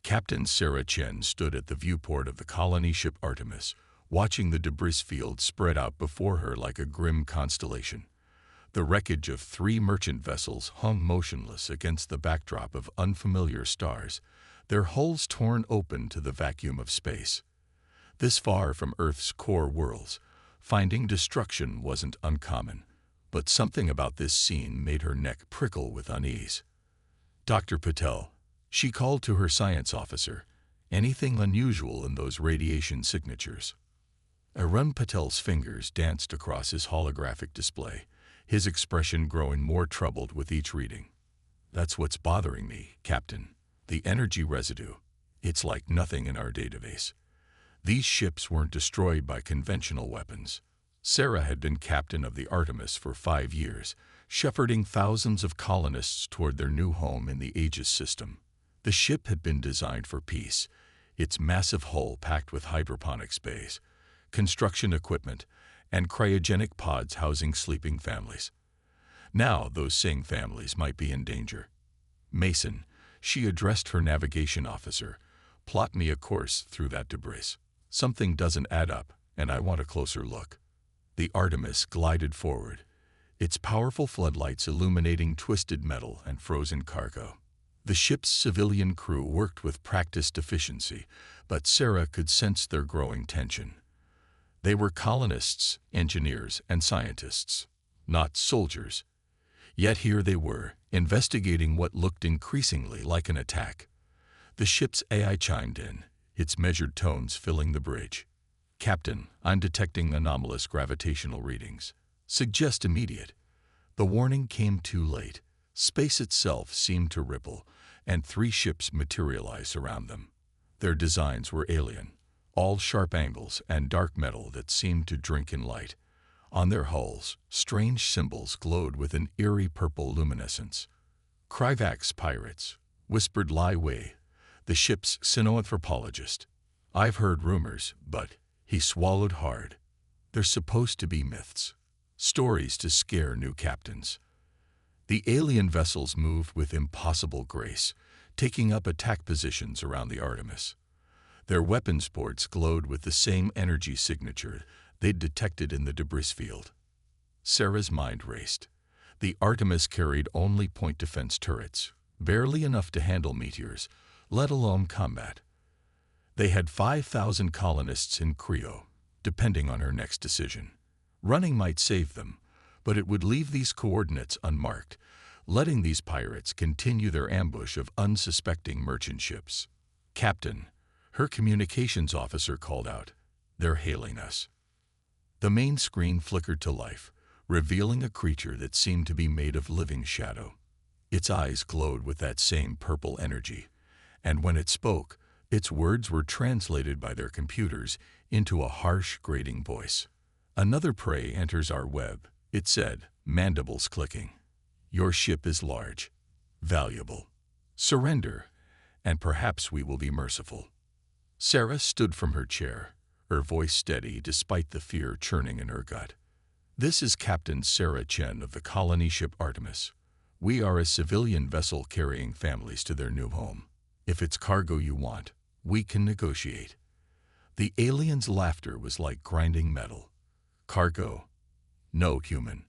Captain Sarah Chen stood at the viewport of the colony ship Artemis, watching the debris field spread out before her like a grim constellation. The wreckage of 3 merchant vessels hung motionless against the backdrop of unfamiliar stars, their hulls torn open to the vacuum of space. This far from Earth's core worlds, finding destruction wasn't uncommon, but something about this scene made her neck prickle with unease. "Dr. Patel," she called to her science officer, "anything unusual in those radiation signatures?" Arun Patel's fingers danced across his holographic display, his expression growing more troubled with each reading. "That's what's bothering me, Captain. The energy residue. It's like nothing in our database. These ships weren't destroyed by conventional weapons." Sarah had been captain of the Artemis for 5 years, shepherding thousands of colonists toward their new home in the Aegis system. The ship had been designed for peace, its massive hull packed with hydroponics bays, construction equipment, and cryogenic pods housing sleeping families. Now those same families might be in danger. "Mason," she addressed her navigation officer, "plot me a course through that debris. Something doesn't add up, and I want a closer look." The Artemis glided forward, its powerful floodlights illuminating twisted metal and frozen cargo. The ship's civilian crew worked with practiced efficiency, but Sarah could sense their growing tension. They were colonists, engineers, and scientists, not soldiers. Yet here they were, investigating what looked increasingly like an attack. The ship's AI chimed in, its measured tones filling the bridge. "Captain, I'm detecting anomalous gravitational readings. Suggest immediate." The warning came too late. Space itself seemed to ripple, and 3 ships materialized around them. Their designs were alien, all sharp angles and dark metal that seemed to drink in light. On their hulls, strange symbols glowed with an eerie purple luminescence. "Kryvax pirates," whispered Lai Wei, the ship's xenoanthropologist. "I've heard rumors, but—" he swallowed hard. "They're supposed to be myths, stories to scare new captains." The alien vessels moved with impossible grace, taking up attack positions around the Artemis. Their weapons ports glowed with the same energy signature they'd detected in the debris field. Sarah's mind raced. The Artemis carried only point defense turrets, barely enough to handle meteors, let alone combat. They had 5,000 colonists in Creo, depending on her next decision. Running might save them, but it would leave these coordinates unmarked, letting these pirates continue their ambush of unsuspecting merchant ships. "Captain," her communications officer called out, "they're hailing us." The main screen flickered to life, revealing a creature that seemed to be made of living shadow. Its eyes glowed with that same purple energy, and when it spoke, its words were translated by their computers into a harsh, grating voice. "Another prey enters our web," it said, mandibles clicking. "Your ship is large, valuable. Surrender, and perhaps we will be merciful." Sarah stood from her chair, her voice steady despite the fear churning in her gut. "This is Captain Sarah Chen of the colony ship Artemis. We are a civilian vessel carrying families to their new home. If it's cargo you want, we can negotiate." The alien's laughter was like grinding metal. "Cargo? No, human.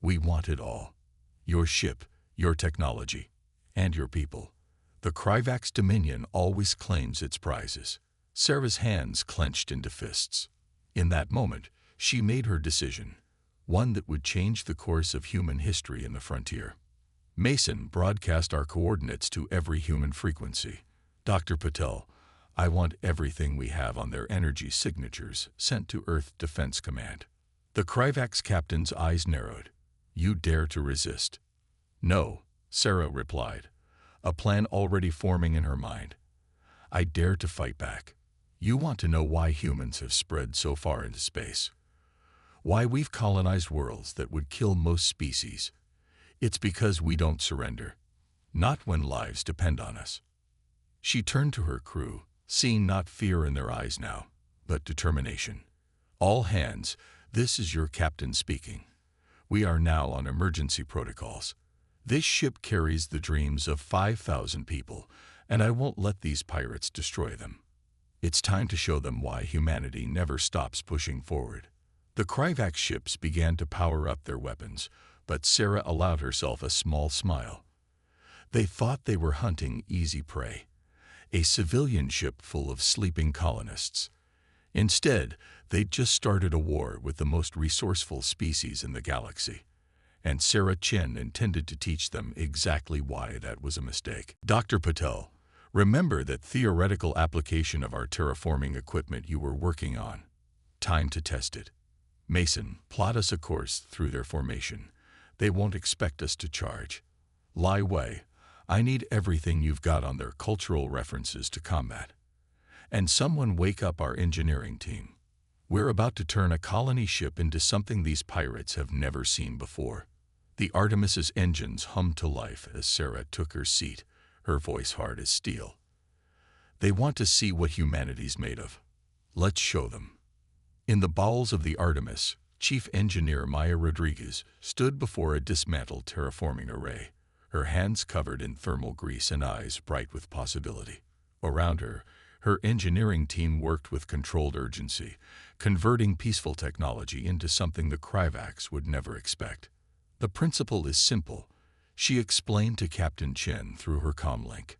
We want it all. Your ship, your technology, and your people. The Kryvax Dominion always claims its prizes." Sarah's hands clenched into fists. In that moment, she made her decision, one that would change the course of human history in the frontier. "Mason, broadcast our coordinates to every human frequency. Dr. Patel, I want everything we have on their energy signatures sent to Earth Defense Command." The Kryvax captain's eyes narrowed. "You dare to resist?" "No," Sarah replied, a plan already forming in her mind. "I dare to fight back. You want to know why humans have spread so far into space? Why we've colonized worlds that would kill most species? It's because we don't surrender. Not when lives depend on us." She turned to her crew, seeing not fear in their eyes now, but determination. "All hands, this is your captain speaking. We are now on emergency protocols. This ship carries the dreams of 5,000 people, and I won't let these pirates destroy them. It's time to show them why humanity never stops pushing forward. The Kryvax ships began to power up their weapons, but Sarah allowed herself a small smile. They thought they were hunting easy prey, a civilian ship full of sleeping colonists. Instead, they'd just started a war with the most resourceful species in the galaxy, and Sarah Chen intended to teach them exactly why that was a mistake. Dr. Patel, remember that theoretical application of our terraforming equipment you were working on. Time to test it. Mason, plot us a course through their formation. They won't expect us to charge. Lai Wei, I need everything you've got on their cultural references to combat. And someone wake up our engineering team. We're about to turn a colony ship into something these pirates have never seen before. The Artemis's engines hummed to life as Sarah took her seat, her voice hard as steel. They want to see what humanity's made of. Let's show them. In the bowels of the Artemis, Chief Engineer Maya Rodriguez stood before a dismantled terraforming array, her hands covered in thermal grease and eyes bright with possibility. Around her, her engineering team worked with controlled urgency, converting peaceful technology into something the Kryvax would never expect. The principle is simple, she explained to Captain Chen through her comlink.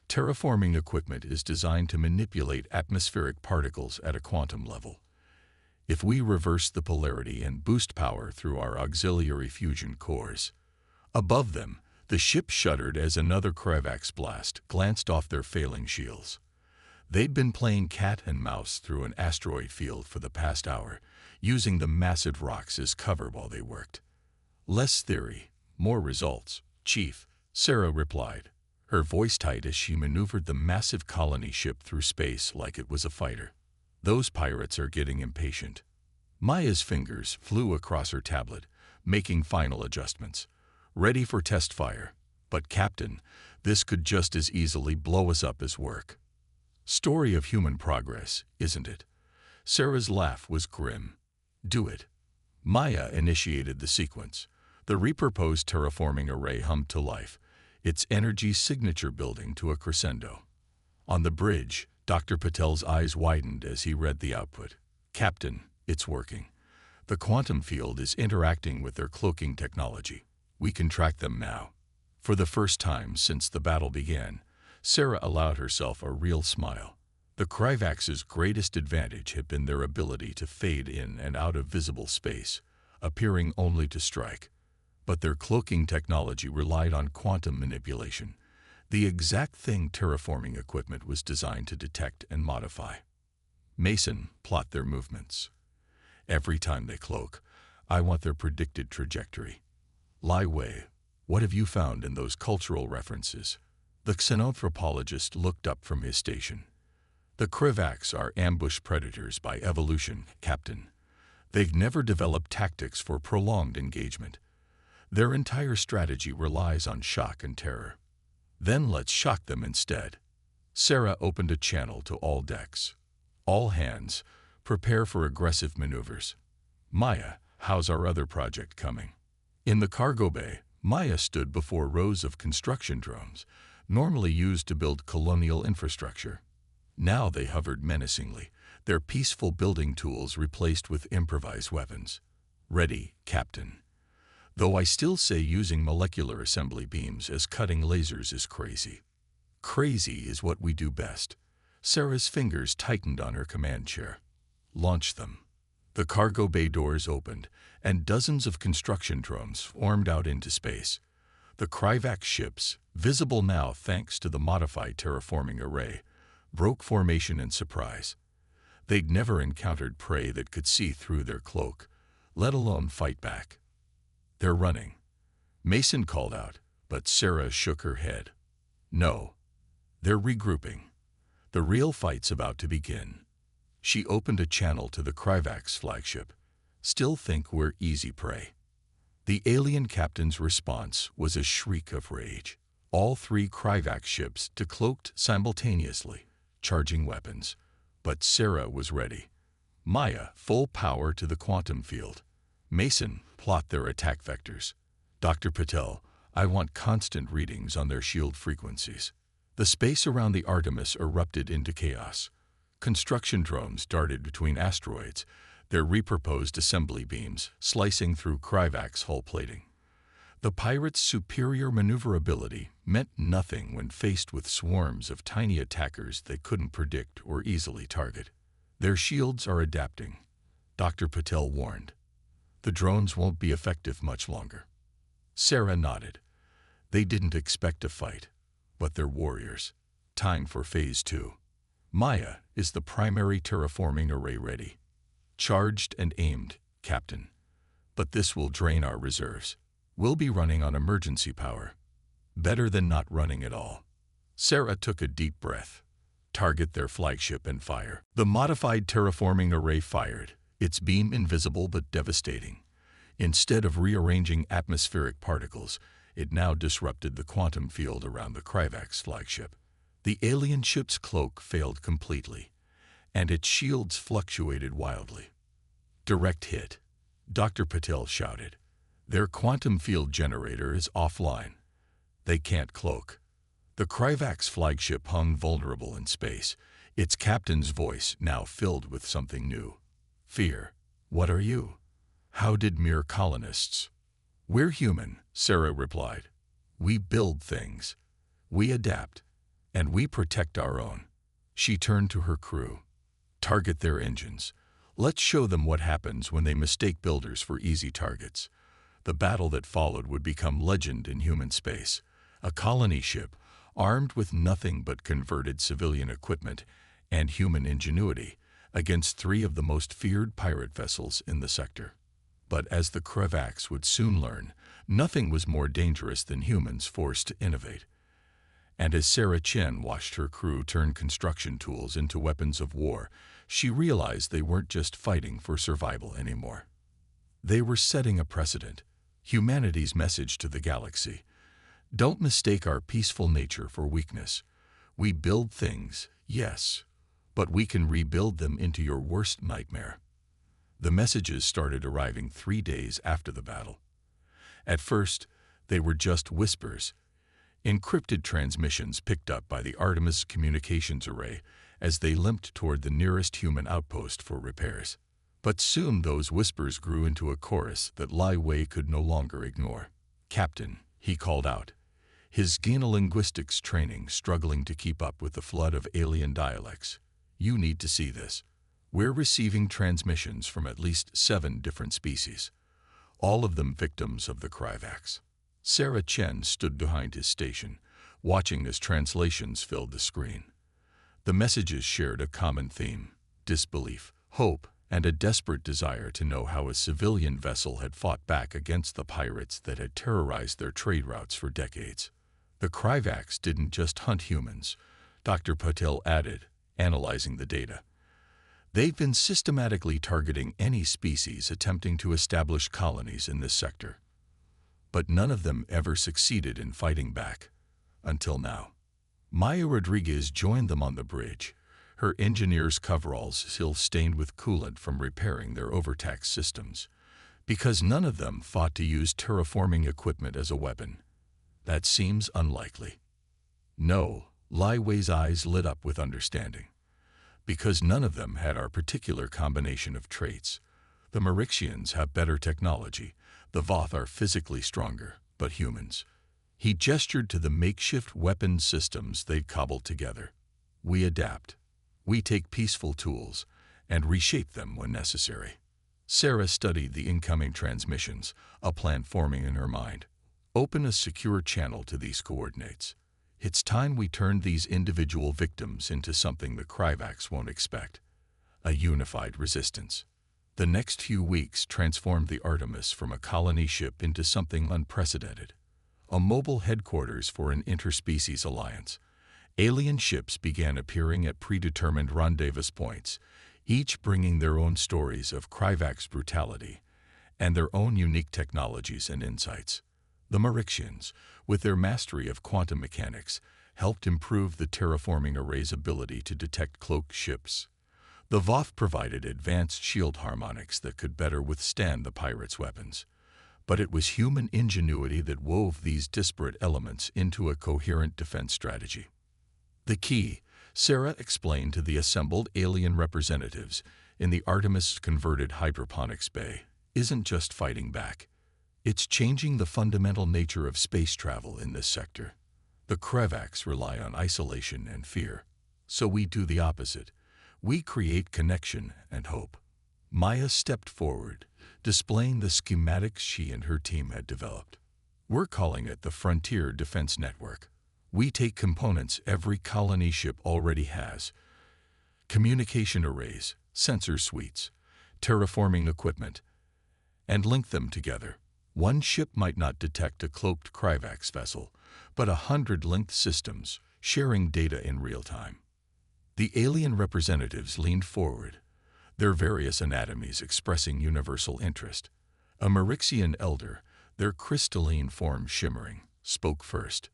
Terraforming equipment is designed to manipulate atmospheric particles at a quantum level. If we reverse the polarity and boost power through our auxiliary fusion cores. Above them, the ship shuddered as another Kryvax blast glanced off their failing shields. They'd been playing cat and mouse through an asteroid field for the past hour, using the massive rocks as cover while they worked. Less theory, more results, Chief, Sarah replied, her voice tight as she maneuvered the massive colony ship through space like it was a fighter. Those pirates are getting impatient. Maya's fingers flew across her tablet, making final adjustments. Ready for test fire. But Captain, this could just as easily blow us up as work. Story of human progress, isn't it? Sarah's laugh was grim. Do it. Maya initiated the sequence. The repurposed terraforming array hummed to life, its energy signature building to a crescendo. On the bridge, Dr. Patel's eyes widened as he read the output. Captain, it's working. The quantum field is interacting with their cloaking technology. We can track them now. For the first time since the battle began, Sarah allowed herself a real smile. The Kryvax's greatest advantage had been their ability to fade in and out of visible space, appearing only to strike. But their cloaking technology relied on quantum manipulation, the exact thing terraforming equipment was designed to detect and modify. Mason, plot their movements. Every time they cloak, I want their predicted trajectory. Lai Wei, what have you found in those cultural references? The xenanthropologist looked up from his station. The Kryvax are ambush predators by evolution, Captain. They've never developed tactics for prolonged engagement. Their entire strategy relies on shock and terror. Then let's shock them instead. Sarah opened a channel to all decks. All hands, prepare for aggressive maneuvers. Maya, how's our other project coming? In the cargo bay, Maya stood before rows of construction drones, normally used to build colonial infrastructure. Now they hovered menacingly, their peaceful building tools replaced with improvised weapons. Ready, Captain. Though I still say using molecular assembly beams as cutting lasers is crazy. Crazy is what we do best. Sarah's fingers tightened on her command chair. Launch them. The cargo bay doors opened, and dozens of construction drones formed out into space. The Kryvax ships, visible now thanks to the modified terraforming array, broke formation in surprise. They'd never encountered prey that could see through their cloak, let alone fight back. They're running. Mason called out, but Sarah shook her head. No. They're regrouping. The real fight's about to begin. She opened a channel to the Kryvax flagship. Still think we're easy prey. The alien captain's response was a shriek of rage. All three Kryvax ships decloaked simultaneously, charging weapons. But Sarah was ready. Maya, full power to the quantum field. Mason, plot their attack vectors. Dr. Patel, I want constant readings on their shield frequencies. The space around the Artemis erupted into chaos. Construction drones darted between asteroids, their repurposed assembly beams slicing through Kryvak's hull plating. The pirates' superior maneuverability meant nothing when faced with swarms of tiny attackers they couldn't predict or easily target. Their shields are adapting, Dr. Patel warned. The drones won't be effective much longer. Sarah nodded. They didn't expect a fight, but they're warriors. Time for Phase 2. Maya is the primary terraforming array ready. Charged and aimed, Captain. But this will drain our reserves. We'll be running on emergency power. Better than not running at all. Sarah took a deep breath. Target their flagship and fire. The modified terraforming array fired, its beam invisible but devastating. Instead of rearranging atmospheric particles, it now disrupted the quantum field around the Kryvak's flagship. The alien ship's cloak failed completely, and its shields fluctuated wildly. Direct hit, Dr. Patel shouted. Their quantum field generator is offline. They can't cloak. The Kryvak's flagship hung vulnerable in space, its captain's voice now filled with something new. Fear. What are you? How did mere colonists? We're human, Sarah replied. We build things. We adapt. And we protect our own. She turned to her crew. Target their engines. Let's show them what happens when they mistake builders for easy targets. The battle that followed would become legend in human space. A colony ship, armed with nothing but converted civilian equipment and human ingenuity, against 3 of the most feared pirate vessels in the sector. But as the Kryvaks would soon learn, nothing was more dangerous than humans forced to innovate. And as Sarah Chen watched her crew turn construction tools into weapons of war, she realized they weren't just fighting for survival anymore. They were setting a precedent, humanity's message to the galaxy. Don't mistake our peaceful nature for weakness. We build things, yes, but we can rebuild them into your worst nightmare. The messages started arriving 3 days after the battle. At first, they were just whispers, encrypted transmissions picked up by the Artemis communications array as they limped toward the nearest human outpost for repairs. But soon those whispers grew into a chorus that Lai Wei could no longer ignore. Captain, he called out, his genolinguistics training struggling to keep up with the flood of alien dialects. You need to see this. We're receiving transmissions from at least 7 different species, all of them victims of the Kryvaks. Sarah Chen stood behind his station, watching as translations filled the screen. The messages shared a common theme: disbelief, hope, and a desperate desire to know how a civilian vessel had fought back against the pirates that had terrorized their trade routes for decades. The Kryvaks didn't just hunt humans, Dr. Patel added, analyzing the data. They've been systematically targeting any species attempting to establish colonies in this sector. But none of them ever succeeded in fighting back, until now. Maya Rodriguez joined them on the bridge, her engineer's coveralls still stained with coolant from repairing their overtaxed systems, because none of them fought to use terraforming equipment as a weapon. That seems unlikely. No, Lai Wei's eyes lit up with understanding. Because none of them had our particular combination of traits. The Marixians have better technology, the Voth are physically stronger, but humans. He gestured to the makeshift weapon systems they'd cobbled together. We adapt. We take peaceful tools and reshape them when necessary. Sarah studied the incoming transmissions, a plan forming in her mind. Open a secure channel to these coordinates. It's time we turned these individual victims into something the Kryvaks won't expect. A unified resistance. The next few weeks transformed the Artemis from a colony ship into something unprecedented. A mobile headquarters for an interspecies alliance. Alien ships began appearing at predetermined rendezvous points, each bringing their own stories of Kryvak's brutality and their own unique technologies and insights. The Marixians, with their mastery of quantum mechanics, helped improve the terraforming array's ability to detect cloaked ships. The Voth provided advanced shield harmonics that could better withstand the pirates' weapons. But it was human ingenuity that wove these disparate elements into a coherent defense strategy. The key, Sarah explained to the assembled alien representatives in the Artemis-converted hydroponics bay, isn't just fighting back. It's changing the fundamental nature of space travel in this sector. The Kravax rely on isolation and fear. So we do the opposite. We create connection and hope. Maya stepped forward, displaying the schematics she and her team had developed. We're calling it the Frontier Defense Network. We take components every colony ship already has: communication arrays, sensor suites, terraforming equipment, and link them together. One ship might not detect a cloaked Kravax vessel, but 100 linked systems, sharing data in real time. The alien representatives leaned forward, their various anatomies expressing universal interest. A Marixian elder, their crystalline form shimmering, spoke first.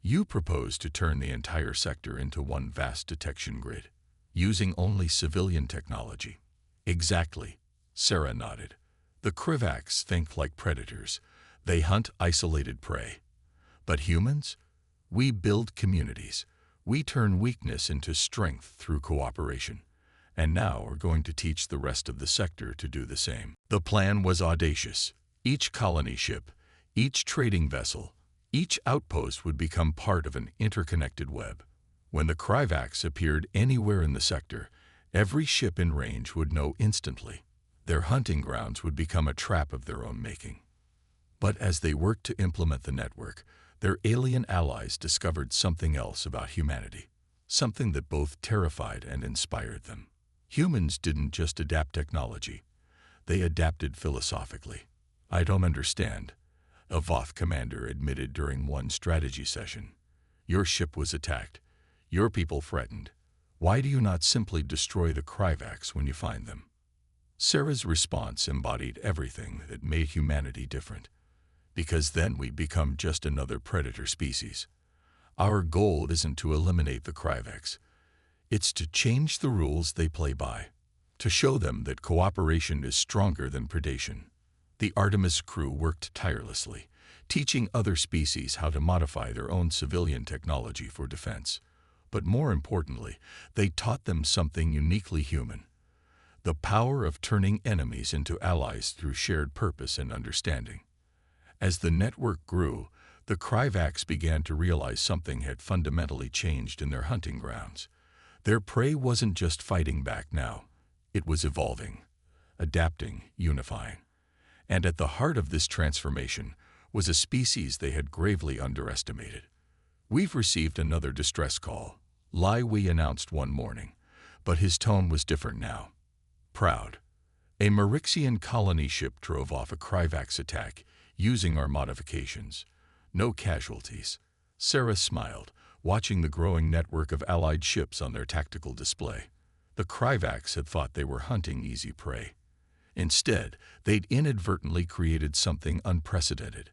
You propose to turn the entire sector into one vast detection grid, using only civilian technology. Exactly, Sarah nodded. The Kravax think like predators. They hunt isolated prey. But humans? We build communities. We turn weakness into strength through cooperation. And now we're going to teach the rest of the sector to do the same. The plan was audacious. Each colony ship, each trading vessel, each outpost would become part of an interconnected web. When the Kravax appeared anywhere in the sector, every ship in range would know instantly. Their hunting grounds would become a trap of their own making. But as they worked to implement the network, their alien allies discovered something else about humanity, something that both terrified and inspired them. Humans didn't just adapt technology, they adapted philosophically. I don't understand, a Voth commander admitted during one strategy session. Your ship was attacked, your people threatened. Why do you not simply destroy the Kravax when you find them? Sarah's response embodied everything that made humanity different. Because then we become just another predator species. Our goal isn't to eliminate the Kravax. It's to change the rules they play by, to show them that cooperation is stronger than predation. The Artemis crew worked tirelessly, teaching other species how to modify their own civilian technology for defense. But more importantly, they taught them something uniquely human: the power of turning enemies into allies through shared purpose and understanding. As the network grew, the Kravax began to realize something had fundamentally changed in their hunting grounds. Their prey wasn't just fighting back now. It was evolving, adapting, unifying. And at the heart of this transformation was a species they had gravely underestimated. We've received another distress call, Lai Wei announced one morning, but his tone was different now. Proud. A Marixian colony ship drove off a Kravax attack using our modifications. No casualties. Sarah smiled, watching the growing network of allied ships on their tactical display. The Kravax had thought they were hunting easy prey. Instead, they'd inadvertently created something unprecedented.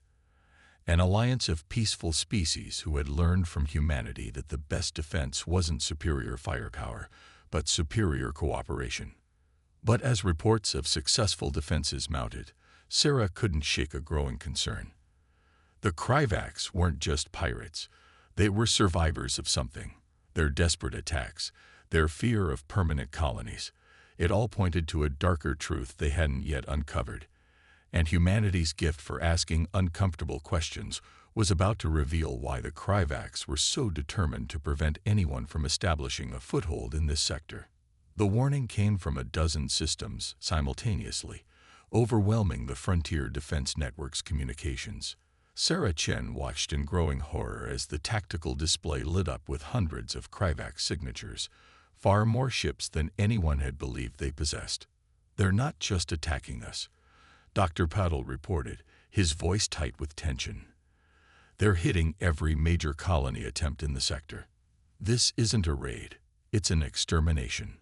An alliance of peaceful species who had learned from humanity that the best defense wasn't superior firepower, but superior cooperation. But as reports of successful defenses mounted, Sarah couldn't shake a growing concern. The Kravax weren't just pirates. They were survivors of something. Their desperate attacks, their fear of permanent colonies, it all pointed to a darker truth they hadn't yet uncovered. And humanity's gift for asking uncomfortable questions was about to reveal why the Kravax were so determined to prevent anyone from establishing a foothold in this sector. The warning came from a dozen systems simultaneously, overwhelming the Frontier Defense Network's communications. Sarah Chen watched in growing horror as the tactical display lit up with hundreds of Kravax signatures, far more ships than anyone had believed they possessed. They're not just attacking us, Dr. Paddle reported, his voice tight with tension. They're hitting every major colony attempt in the sector. This isn't a raid, it's an extermination.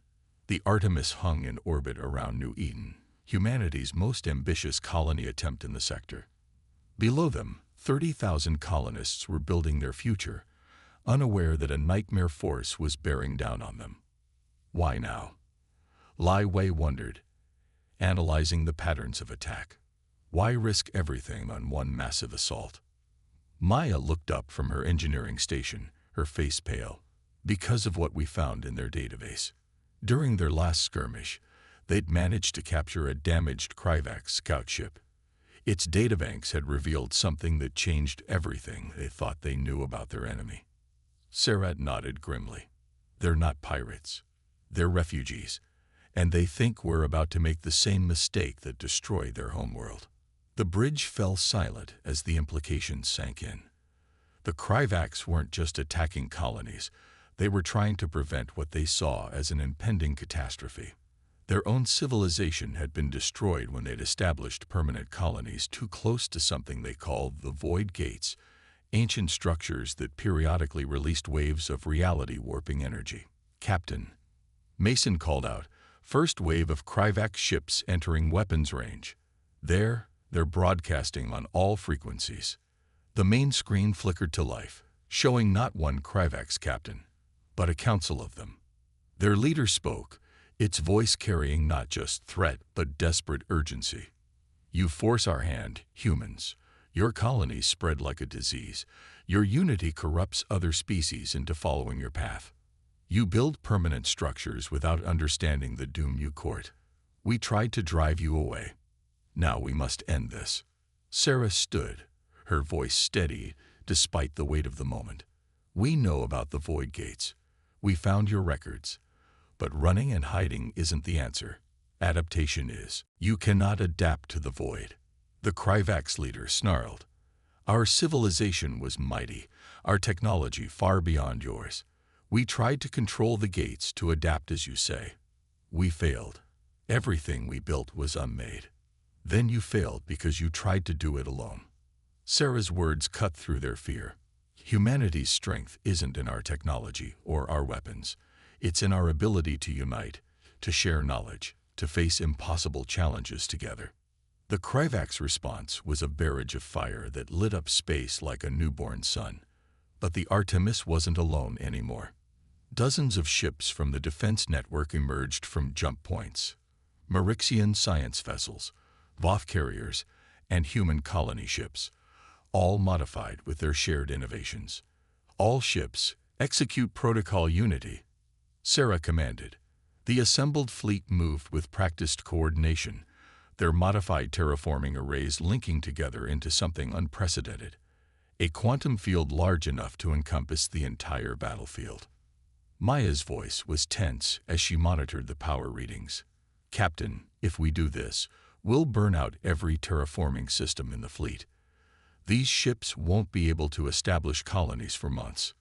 The Artemis hung in orbit around New Eden, humanity's most ambitious colony attempt in the sector. Below them, 30,000 colonists were building their future, unaware that a nightmare force was bearing down on them. Why now? Lai Wei wondered, analyzing the patterns of attack. Why risk everything on one massive assault? Maya looked up from her engineering station, her face pale. because of what we found in their database. During their last skirmish, they'd managed to capture a damaged Kryvax scout ship. Its databanks had revealed something that changed everything they thought they knew about their enemy. Sarah nodded grimly. They're not pirates. They're refugees, and they think we're about to make the same mistake that destroyed their homeworld. The bridge fell silent as the implications sank in. The Kryvax weren't just attacking colonies, they were trying to prevent what they saw as an impending catastrophe. Their own civilization had been destroyed when they'd established permanent colonies too close to something they called the Void Gates, ancient structures that periodically released waves of reality-warping energy. "Captain," Mason called out, "first wave of Kryvax ships entering weapons range. They're broadcasting on all frequencies." The main screen flickered to life, showing not one Kryvax captain, but a council of them. Their leader spoke, its voice carrying not just threat but desperate urgency. "You force our hand, humans. Your colonies spread like a disease. Your unity corrupts other species into following your path. You build permanent structures without understanding the doom you court. We tried to drive you away. Now we must end this." Sarah stood, her voice steady despite the weight of the moment. "We know about the Void Gates. We found your records. But running and hiding isn't the answer. Adaptation is. You cannot adapt to the void." The Kryvax leader snarled. "Our civilization was mighty, our technology far beyond yours. We tried to control the gates to adapt as you say. We failed. Everything we built was unmade. Then you failed because you tried to do it alone." Sarah's words cut through their fear. Humanity's strength isn't in our technology or our weapons. It's in our ability to unite, to share knowledge, to face impossible challenges together. The Kryvax response was a barrage of fire that lit up space like a newborn sun. But the Artemis wasn't alone anymore. Dozens of ships from the defense network emerged from jump points. Marixian science vessels, Voth carriers, and human colony ships, all modified with their shared innovations. "All ships, execute Protocol Unity," Sarah commanded. The assembled fleet moved with practiced coordination, their modified terraforming arrays linking together into something unprecedented, a quantum field large enough to encompass the entire battlefield. Maya's voice was tense as she monitored the power readings. "Captain, if we do this, we'll burn out every terraforming system in the fleet. These ships won't be able to establish colonies for months.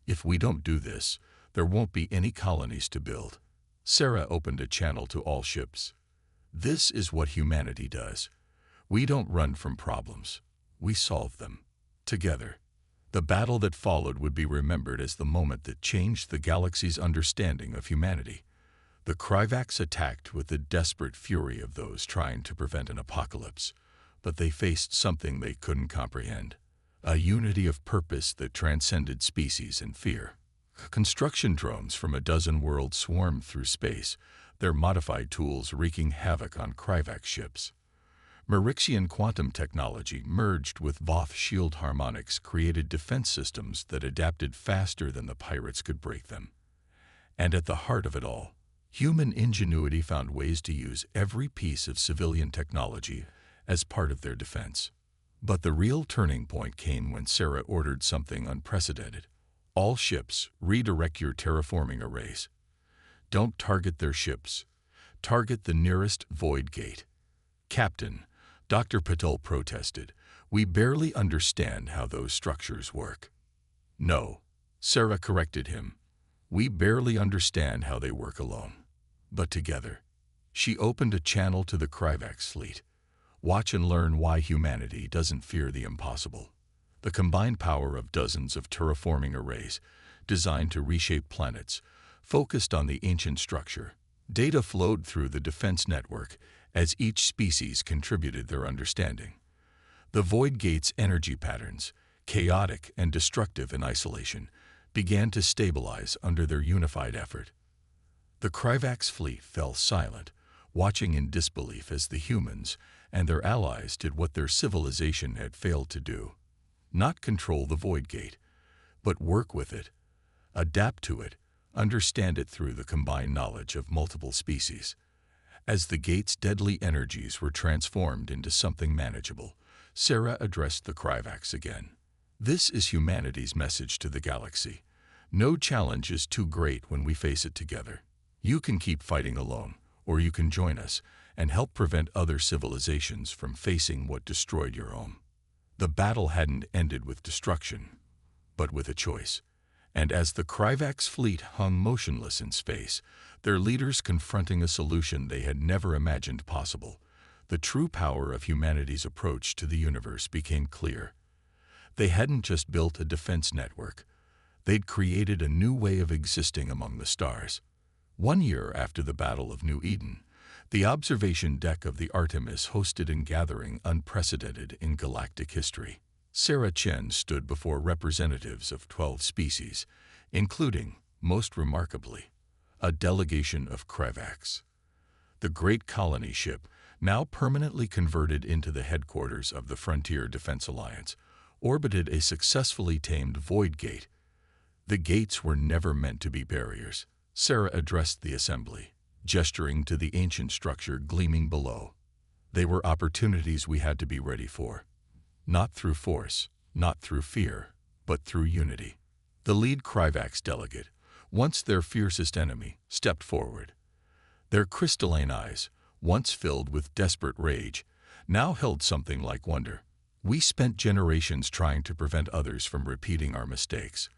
If we don't do this, there won't be any colonies to build." Sarah opened a channel to all ships. "This is what humanity does. We don't run from problems. We solve them. Together." The battle that followed would be remembered as the moment that changed the galaxy's understanding of humanity. The Kryvax attacked with the desperate fury of those trying to prevent an apocalypse, but they faced something they couldn't comprehend, a unity of purpose that transcended species and fear. Construction drones from a dozen worlds swarmed through space, their modified tools wreaking havoc on Kryvax ships. Marixian quantum technology merged with Voth shield harmonics created defense systems that adapted faster than the pirates could break them. And at the heart of it all, human ingenuity found ways to use every piece of civilian technology as part of their defense. But the real turning point came when Sarah ordered something unprecedented. "All ships, redirect your terraforming arrays. Don't target their ships. Target the nearest void gate." "Captain," Dr. Patel protested, "we barely understand how those structures work." "No," Sarah corrected him. "We barely understand how they work alone. But together." She opened a channel to the Kryvax fleet. "Watch and learn why humanity doesn't fear the impossible." The combined power of dozens of terraforming arrays, designed to reshape planets, focused on the ancient structure. Data flowed through the defense network as each species contributed their understanding. The Void Gate's energy patterns, chaotic and destructive in isolation, began to stabilize under their unified effort. The Kryvax fleet fell silent, watching in disbelief as the humans and their allies did what their civilization had failed to do. Not control the Void Gate, but work with it, adapt to it, understand it through the combined knowledge of multiple species. As the gate's deadly energies were transformed into something manageable, Sarah addressed the Kryvax again. This is humanity's message to the galaxy. No challenge is too great when we face it together. You can keep fighting alone, or you can join us and help prevent other civilizations from facing what destroyed your own. The battle hadn't ended with destruction, but with a choice. And as the Kryvax fleet hung motionless in space, their leaders confronting a solution they had never imagined possible, the true power of humanity's approach to the universe became clear. They hadn't just built a defense network. They'd created a new way of existing among the stars. 1 year after the Battle of New Eden, the observation deck of the Artemis hosted a gathering unprecedented in galactic history. Sarah Chen stood before representatives of 12 species, including, most remarkably, a delegation of Kryvax. The great colony ship, now permanently converted into the headquarters of the Frontier Defense Alliance, orbited a successfully tamed void gate. The gates were never meant to be barriers. Sarah addressed the assembly, gesturing to the ancient structure gleaming below. They were opportunities we had to be ready for. Not through force, not through fear, but through unity. The lead Kryvax delegate, once their fiercest enemy, stepped forward. Their crystalline eyes, once filled with desperate rage, now held something like wonder. We spent generations trying to prevent others from repeating our mistakes.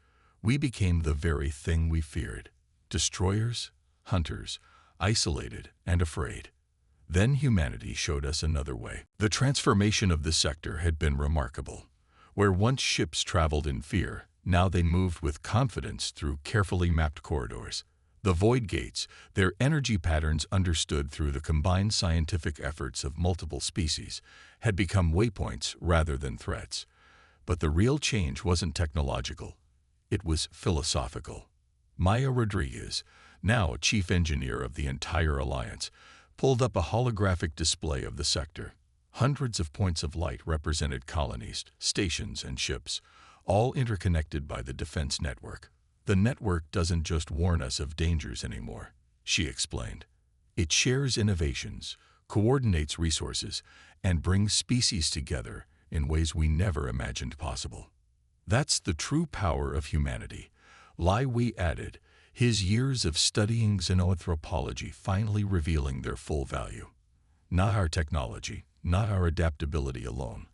We became the very thing we feared. Destroyers, hunters, isolated and afraid. Then humanity showed us another way. The transformation of the sector had been remarkable. Where once ships traveled in fear, now they moved with confidence through carefully mapped corridors. The void gates, their energy patterns understood through the combined scientific efforts of multiple species, had become waypoints rather than threats. But the real change wasn't technological. It was philosophical. Maya Rodriguez, now chief engineer of the entire alliance, pulled up a holographic display of the sector. Hundreds of points of light represented colonies, stations, and ships, all interconnected by the defense network. The network doesn't just warn us of dangers anymore, she explained. It shares innovations, coordinates resources, and brings species together in ways we never imagined possible. That's the true power of humanity. Lai Wei added, his years of studying xenoanthropology finally revealing their full value. Not our technology, not our adaptability alone,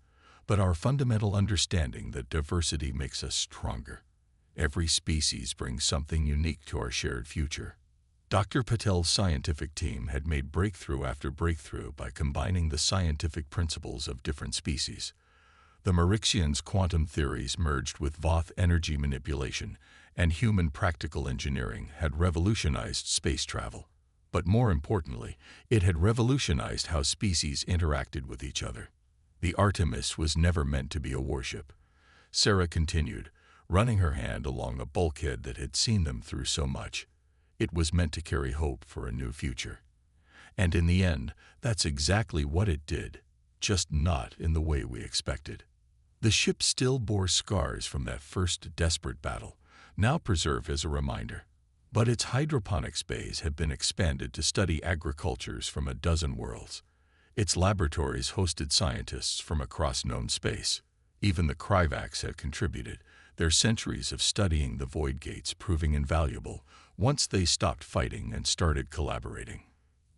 but our fundamental understanding that diversity makes us stronger. Every species brings something unique to our shared future. Dr. Patel's scientific team had made breakthrough after breakthrough by combining the scientific principles of different species. The Marixians' quantum theories merged with Voth energy manipulation, and human practical engineering had revolutionized space travel. But more importantly, it had revolutionized how species interacted with each other. The Artemis was never meant to be a warship. Sarah continued, running her hand along a bulkhead that had seen them through so much. It was meant to carry hope for a new future. And in the end, that's exactly what it did, just not in the way we expected. The ship still bore scars from that first desperate battle, now preserved as a reminder. But its hydroponics bays had been expanded to study agricultures from a dozen worlds. Its laboratories hosted scientists from across known space. Even the Kryvax had contributed, their centuries of studying the void gates proving invaluable once they stopped fighting and started collaborating.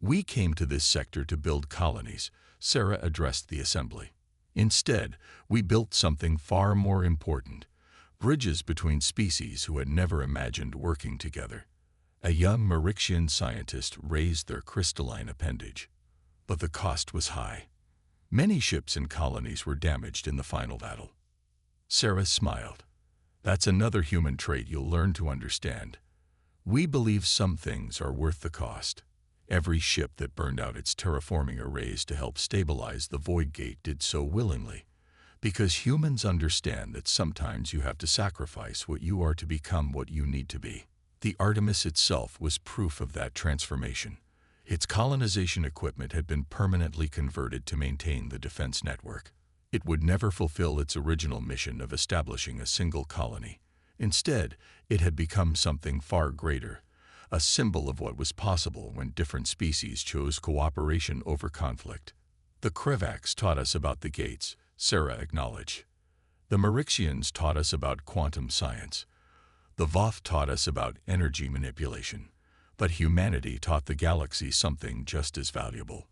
We came to this sector to build colonies, Sarah addressed the assembly. Instead, we built something far more important. Bridges between species who had never imagined working together. A young Marixian scientist raised their crystalline appendage. But the cost was high. Many ships and colonies were damaged in the final battle. Sarah smiled. That's another human trait you'll learn to understand. We believe some things are worth the cost. Every ship that burned out its terraforming arrays to help stabilize the void gate did so willingly. Because humans understand that sometimes you have to sacrifice what you are to become what you need to be. The Artemis itself was proof of that transformation. Its colonization equipment had been permanently converted to maintain the defense network. It would never fulfill its original mission of establishing a single colony. Instead, it had become something far greater, a symbol of what was possible when different species chose cooperation over conflict. The Krevaks taught us about the gates, Sarah acknowledged. The Marixians taught us about quantum science. The Voth taught us about energy manipulation. But humanity taught the galaxy something just as valuable,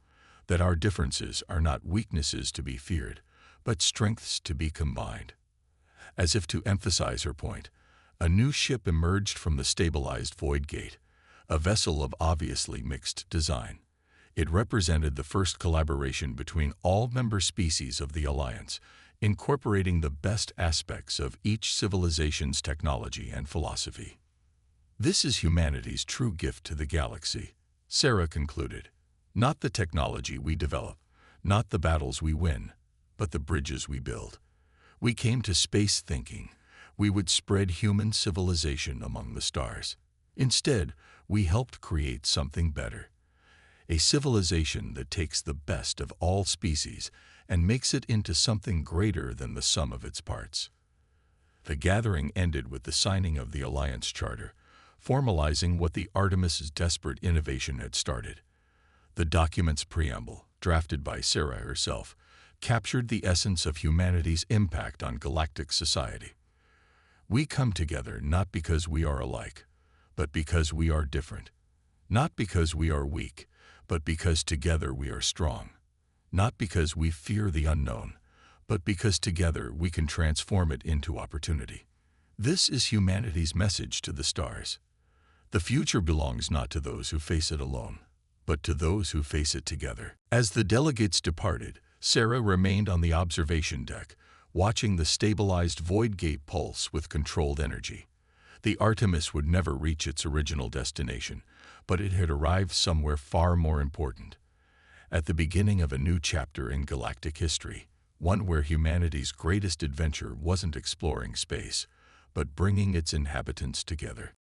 that our differences are not weaknesses to be feared, but strengths to be combined. As if to emphasize her point, a new ship emerged from the stabilized Void Gate, a vessel of obviously mixed design. It represented the first collaboration between all member species of the Alliance, incorporating the best aspects of each civilization's technology and philosophy. This is humanity's true gift to the galaxy, Sarah concluded. Not the technology we develop, not the battles we win, but the bridges we build. We came to space thinking we would spread human civilization among the stars. Instead, we helped create something better. A civilization that takes the best of all species and makes it into something greater than the sum of its parts. The gathering ended with the signing of the Alliance Charter, formalizing what the Artemis's desperate innovation had started. The document's preamble, drafted by Sarah herself, captured the essence of humanity's impact on galactic society. We come together not because we are alike, but because we are different. Not because we are weak, but because together we are strong. Not because we fear the unknown, but because together we can transform it into opportunity. This is humanity's message to the stars. The future belongs not to those who face it alone, but to those who face it together. As the delegates departed, Sarah remained on the observation deck, watching the stabilized Void Gate pulse with controlled energy. The Artemis would never reach its original destination, but it had arrived somewhere far more important. At the beginning of a new chapter in galactic history, one where humanity's greatest adventure wasn't exploring space, but bringing its inhabitants together.